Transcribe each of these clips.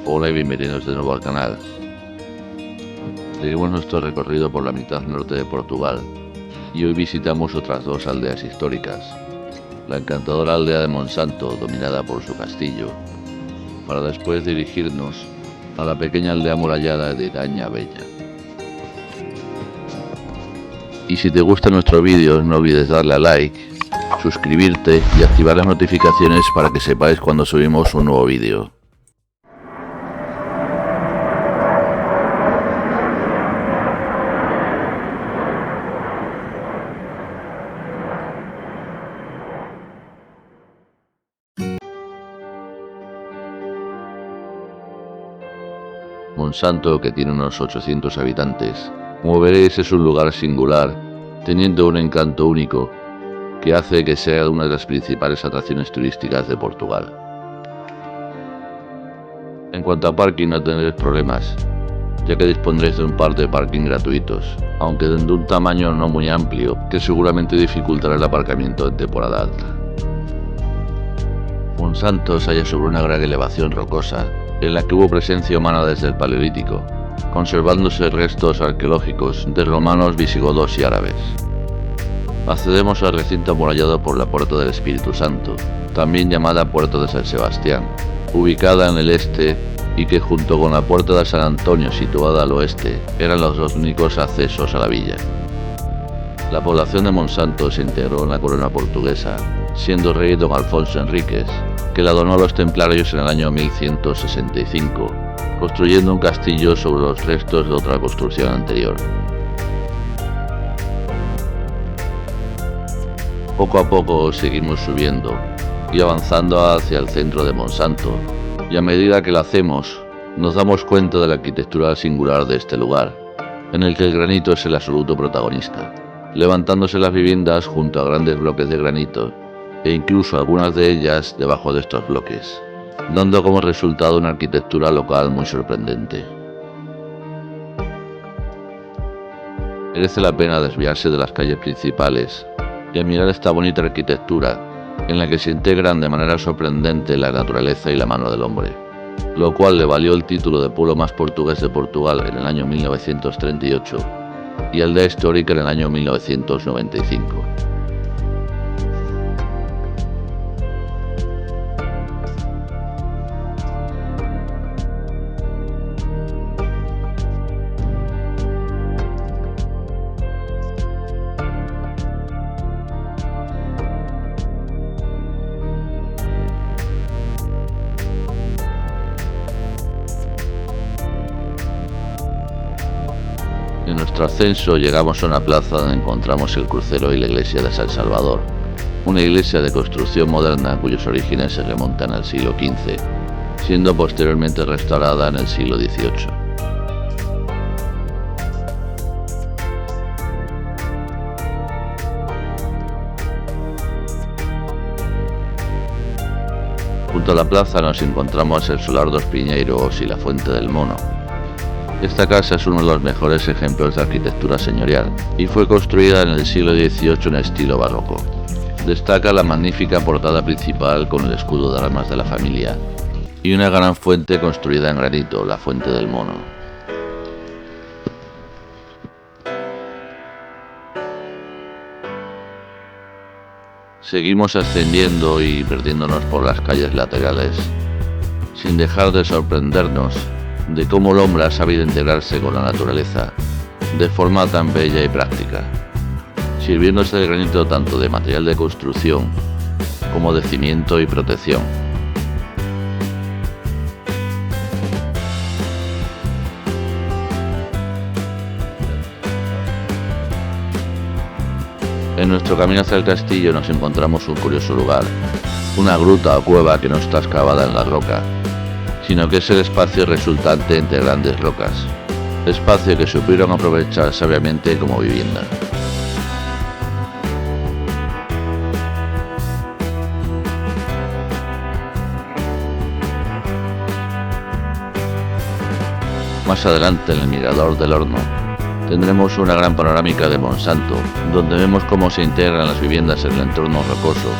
Hola y bienvenidos de nuevo al canal. Seguimos nuestro recorrido por la mitad norte de Portugal y hoy visitamos otras dos aldeas históricas. La encantadora aldea de Monsanto, dominada por su castillo, para después dirigirnos a la pequeña aldea amurallada de Iraña Bella. Y si te gusta nuestro vídeo, no olvides darle a like, suscribirte y activar las notificaciones para que sepáis cuando subimos un nuevo vídeo. Monsanto, que tiene unos 800 habitantes, como veréis es un lugar singular, teniendo un encanto único, que hace que sea una de las principales atracciones turísticas de Portugal. En cuanto a parking no tendréis problemas, ya que dispondréis de un par de parking gratuitos, aunque de un tamaño no muy amplio, que seguramente dificultará el aparcamiento en temporada alta. Monsanto se halla sobre una gran elevación rocosa, en la que hubo presencia humana desde el Paleolítico, conservándose restos arqueológicos de romanos, visigodos y árabes. Accedemos al recinto amurallado por la Puerta del Espíritu Santo, también llamada Puerta de San Sebastián, ubicada en el este y que junto con la Puerta de San Antonio, situada al oeste, eran los dos únicos accesos a la villa. La población de Monsanto se integró en la corona portuguesa, siendo rey don Alfonso Enríquez, que la donó a los templarios en el año 1165, construyendo un castillo sobre los restos de otra construcción anterior. Poco a poco seguimos subiendo y avanzando hacia el centro de Monsanto, y a medida que lo hacemos, nos damos cuenta de la arquitectura singular de este lugar, en el que el granito es el absoluto protagonista, levantándose las viviendas junto a grandes bloques de granito, e incluso algunas de ellas debajo de estos bloques, dando como resultado una arquitectura local muy sorprendente. Merece la pena desviarse de las calles principales y admirar esta bonita arquitectura en la que se integran de manera sorprendente la naturaleza y la mano del hombre, lo cual le valió el título de pueblo más portugués de Portugal en el año 1938 y aldea histórica en el año 1995. En nuestro ascenso llegamos a una plaza donde encontramos el crucero y la iglesia de San Salvador, una iglesia de construcción moderna cuyos orígenes se remontan al siglo XV, siendo posteriormente restaurada en el siglo XVIII. Junto a la plaza nos encontramos el Solar dos Pinheiros y la Fuente del Mono. Esta casa es uno de los mejores ejemplos de arquitectura señorial y fue construida en el siglo XVIII en estilo barroco. Destaca la magnífica portada principal con el escudo de armas de la familia y una gran fuente construida en granito, la Fuente del Mono. Seguimos ascendiendo y perdiéndonos por las calles laterales, sin dejar de sorprendernos de cómo el hombre ha sabido integrarse con la naturaleza de forma tan bella y práctica, sirviéndose del granito tanto de material de construcción como de cimiento y protección. En nuestro camino hacia el castillo nos encontramos un curioso lugar, una gruta o cueva que no está excavada en la roca, sino que es el espacio resultante entre grandes rocas, espacio que supieron aprovechar sabiamente como vivienda. Más adelante, en el mirador del horno, tendremos una gran panorámica de Monsanto, donde vemos cómo se integran las viviendas en el entorno rocoso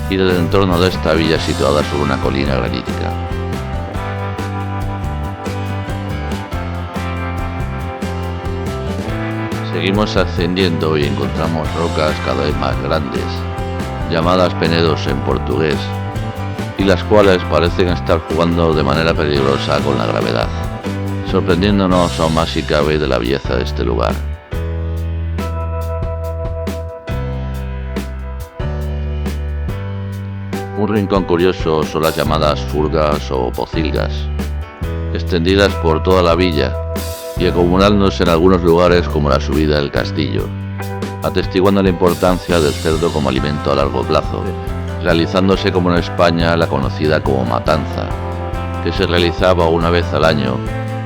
y del entorno de esta villa situada sobre una colina granítica. Seguimos ascendiendo y encontramos rocas cada vez más grandes, llamadas penedos en portugués, y las cuales parecen estar jugando de manera peligrosa con la gravedad, sorprendiéndonos aún más si cabe de la belleza de este lugar. Un rincón curioso son las llamadas furgas o pocilgas, extendidas por toda la villa y acumulándose en algunos lugares como la subida del castillo, atestiguando la importancia del cerdo como alimento a largo plazo, realizándose como en España la conocida como matanza, que se realizaba una vez al año,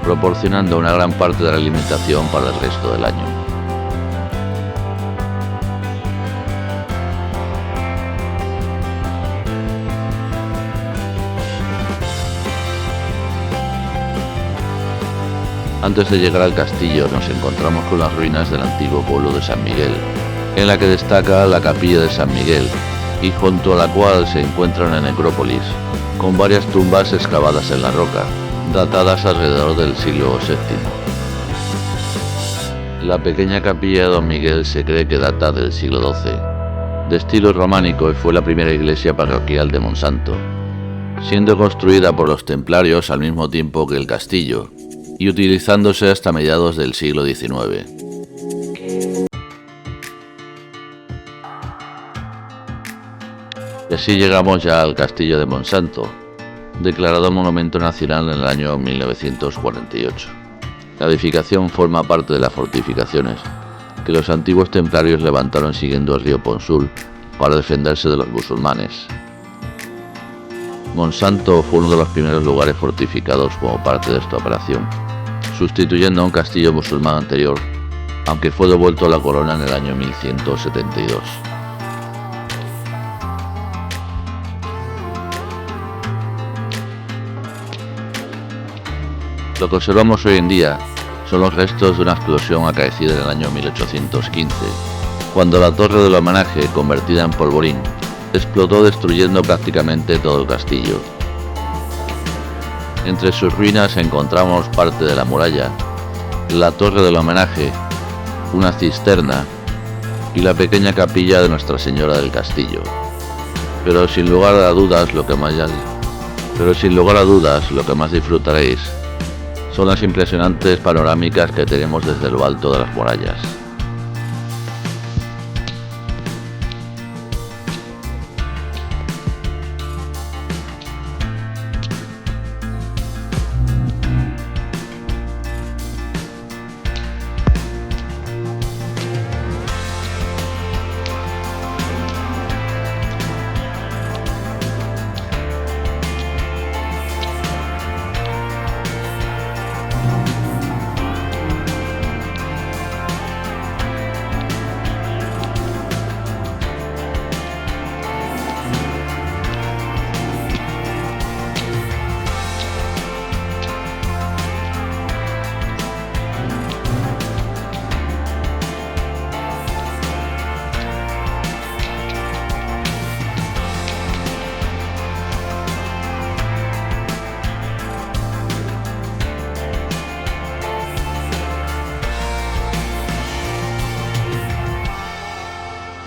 proporcionando una gran parte de la alimentación para el resto del año. Antes de llegar al castillo nos encontramos con las ruinas del antiguo pueblo de San Miguel, en la que destaca la capilla de San Miguel, y junto a la cual se encuentra una necrópolis, con varias tumbas excavadas en la roca, datadas alrededor del siglo VII. La pequeña capilla de Don Miguel se cree que data del siglo XII, de estilo románico, y fue la primera iglesia parroquial de Monsanto, siendo construida por los templarios al mismo tiempo que el castillo, y utilizándose hasta mediados del siglo XIX. Y así llegamos ya al castillo de Monsanto, declarado Monumento Nacional en el año 1948. La edificación forma parte de las fortificaciones que los antiguos templarios levantaron siguiendo el río Ponsul para defenderse de los musulmanes. Monsanto fue uno de los primeros lugares fortificados como parte de esta operación, sustituyendo a un castillo musulmán anterior, aunque fue devuelto a la corona en el año 1172. Lo que observamos hoy en día son los restos de una explosión acaecida en el año 1815, cuando la torre del homenaje, convertida en polvorín, explotó destruyendo prácticamente todo el castillo. Entre sus ruinas encontramos parte de la muralla, la torre del homenaje, una cisterna y la pequeña capilla de Nuestra Señora del Castillo. Pero sin lugar a dudas lo que más disfrutaréis son las impresionantes panorámicas que tenemos desde lo alto de las murallas.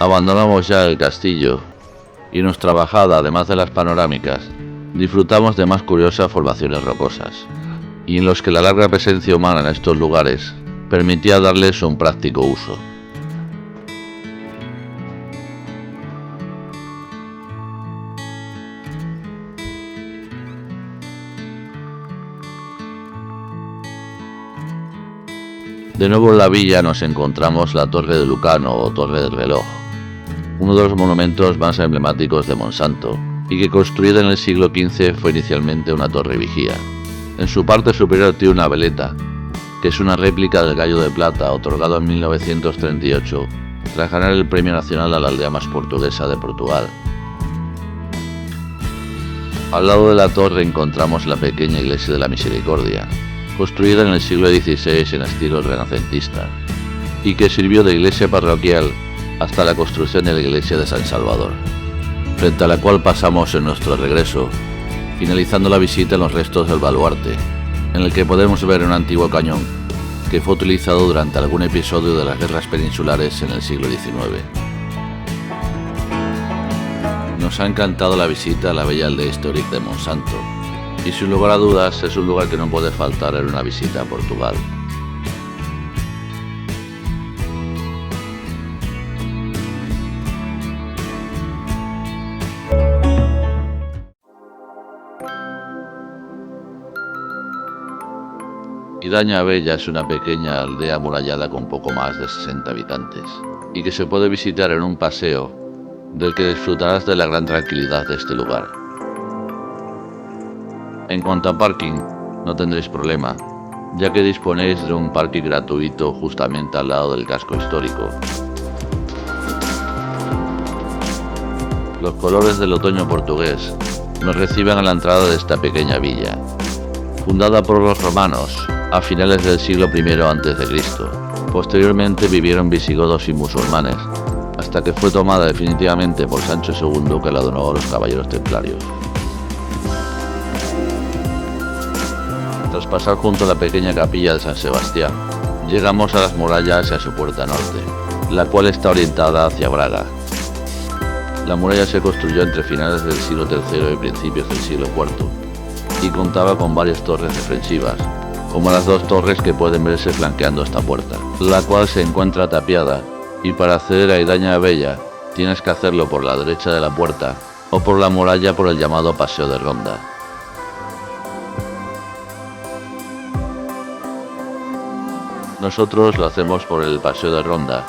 Abandonamos ya el castillo y en nuestra bajada, además de las panorámicas, disfrutamos de más curiosas formaciones rocosas, y en los que la larga presencia humana en estos lugares permitía darles un práctico uso. De nuevo en la villa nos encontramos la Torre de Lucano o Torre del Reloj, uno de los monumentos más emblemáticos de Monsanto, y que construida en el siglo XV fue inicialmente una torre vigía. En su parte superior tiene una veleta, que es una réplica del gallo de plata otorgado en 1938 tras ganar el Premio Nacional a la aldea más portuguesa de Portugal. Al lado de la torre encontramos la pequeña iglesia de la Misericordia, construida en el siglo XVI en estilo renacentista, y que sirvió de iglesia parroquial hasta la construcción de la iglesia de San Salvador, frente a la cual pasamos en nuestro regreso, finalizando la visita en los restos del baluarte, en el que podemos ver un antiguo cañón que fue utilizado durante algún episodio de las guerras peninsulares en el siglo XIX. Nos ha encantado la visita a la bella aldea histórica de Monsanto, y sin lugar a dudas es un lugar que no puede faltar en una visita a Portugal. Idaña Bella es una pequeña aldea amurallada con poco más de 60 habitantes y que se puede visitar en un paseo del que disfrutarás de la gran tranquilidad de este lugar. En cuanto a parking, no tendréis problema, ya que disponéis de un parking gratuito justamente al lado del casco histórico. Los colores del otoño portugués nos reciben a la entrada de esta pequeña villa, fundada por los romanos a finales del siglo I a.C. Posteriormente vivieron visigodos y musulmanes, hasta que fue tomada definitivamente por Sancho II, que la donó a los caballeros templarios. Tras pasar junto a la pequeña capilla de San Sebastián, llegamos a las murallas y a su puerta norte, la cual está orientada hacia Braga. La muralla se construyó entre finales del siglo III y principios del siglo IV, y contaba con varias torres defensivas, como las dos torres que pueden verse flanqueando esta puerta, la cual se encuentra tapiada, y para acceder a Idaña Bella tienes que hacerlo por la derecha de la puerta o por la muralla por el llamado Paseo de Ronda. Nosotros lo hacemos por el Paseo de Ronda,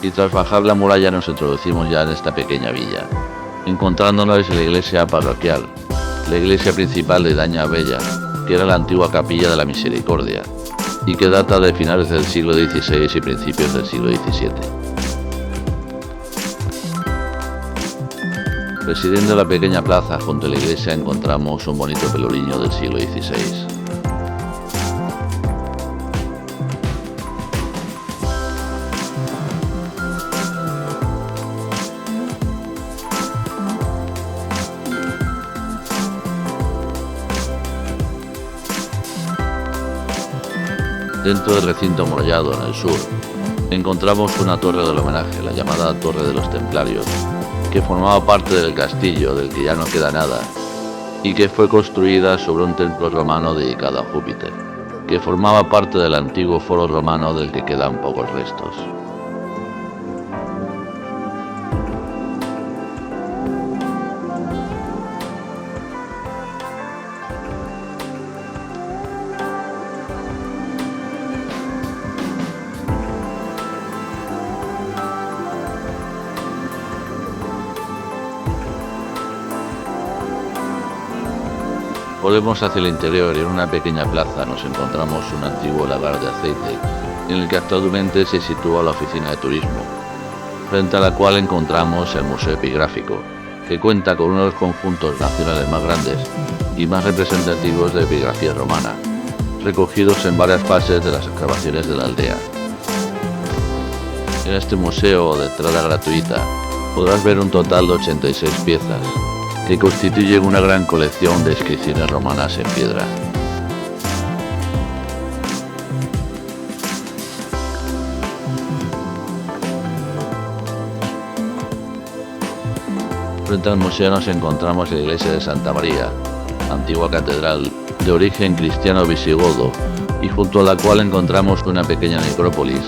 y tras bajar la muralla nos introducimos ya en esta pequeña villa, encontrándonos en la iglesia parroquial, la iglesia principal de Idaña Bella, que era la antigua capilla de la Misericordia, y que data de finales del siglo XVI y principios del siglo XVII. Presidiendo la pequeña plaza junto a la iglesia encontramos un bonito pelourinho del siglo XVI. Dentro del recinto amurallado en el sur, encontramos una torre del homenaje, la llamada Torre de los Templarios, que formaba parte del castillo del que ya no queda nada, y que fue construida sobre un templo romano dedicado a Júpiter, que formaba parte del antiguo foro romano del que quedan pocos restos. Volvemos hacia el interior y en una pequeña plaza nos encontramos un antiguo lagar de aceite, en el que actualmente se sitúa la oficina de turismo, frente a la cual encontramos el Museo Epigráfico, que cuenta con uno de los conjuntos nacionales más grandes y más representativos de epigrafía romana, recogidos en varias fases de las excavaciones de la aldea. En este museo, de entrada gratuita, podrás ver un total de 86 piezas, que constituyen una gran colección de inscripciones romanas en piedra. Frente al museo nos encontramos la iglesia de Santa María, antigua catedral de origen cristiano visigodo, y junto a la cual encontramos una pequeña necrópolis,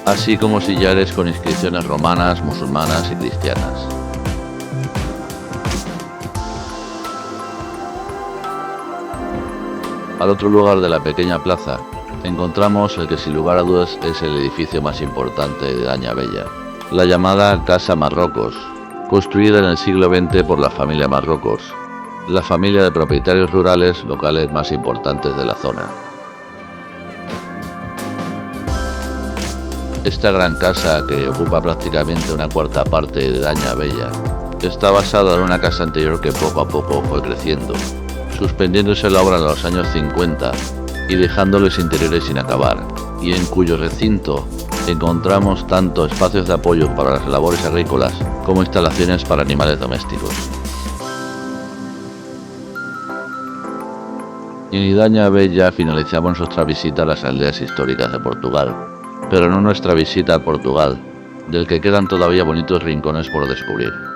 así como sillares con inscripciones romanas, musulmanas y cristianas. Al otro lugar de la pequeña plaza encontramos el que sin lugar a dudas es el edificio más importante de Idaña Bella, la llamada Casa Marrocos, construida en el siglo XX por la familia Marrocos, la familia de propietarios rurales locales más importantes de la zona. Esta gran casa, que ocupa prácticamente una cuarta parte de Idaña Bella, está basada en una casa anterior que poco a poco fue creciendo, suspendiéndose la obra en los años 50 y dejando los interiores sin acabar, y en cuyo recinto encontramos tanto espacios de apoyo para las labores agrícolas como instalaciones para animales domésticos. Y en Idaña Bella finalizamos nuestra visita a las aldeas históricas de Portugal, pero no nuestra visita a Portugal, del que quedan todavía bonitos rincones por descubrir.